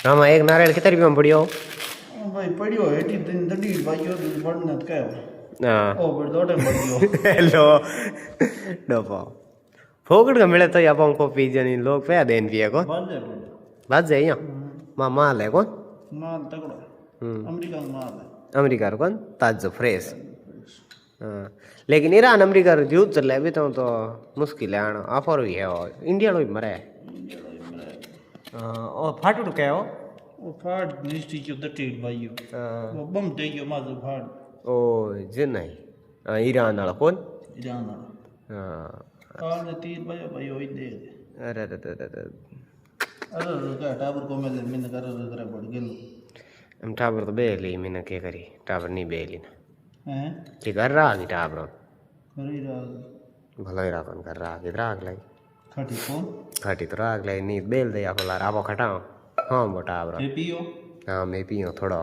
આમાં એક નારિયેળ કેટલા રૂપિયામાં પડ્યો ભાઈ પડ્યો એટી દડી ભાઈઓ પડને કયો હા ઓ બડ દોડે પડ્યો હેલો ડોપો ફોકડ का मिले तो यहाँ पर हमको पिज्जा नहीं लोग पे देन पिए को બાજે बात जाए यहाँ माँ माल है कौन માલ તકડો અમેરિકન માલ अमेरिका कौन ताजो फ्रेश हाँ लेकिन ईरान अमेरिका युद्ध चल रहा है अभी तो मुश्किल है आना ऑफर हुई है और इंडिया लो भी मरे और फाटू तो क्या हो ઓ ફાડ નિષ્ઠી જો દટી ભાઈઓ ઓ બમ થઈ ગયો મારો ફાડ ओ जे नहीं ईरान वाला कौन ઈરાન हाँ કાલ ને તીર ભાઈઓ હોય દે अरे अरे अरे अरे અરે કા ટાબર કોમે મને કરે કરે પડ ગેલું हम टाबर तो बेली मैंने क्या करी टाबर नहीं बेली ना હે कि कर रहा कि टाबर કરી રહ્યા भला ही राखन कर रहा कि राग लाई ખાટી કોણ खाटी तो राग लाई नहीं बेल दे आपको लार आपो खटाओ हाँ वो टाबर એ પીઓ हाँ मैं पियो थोड़ा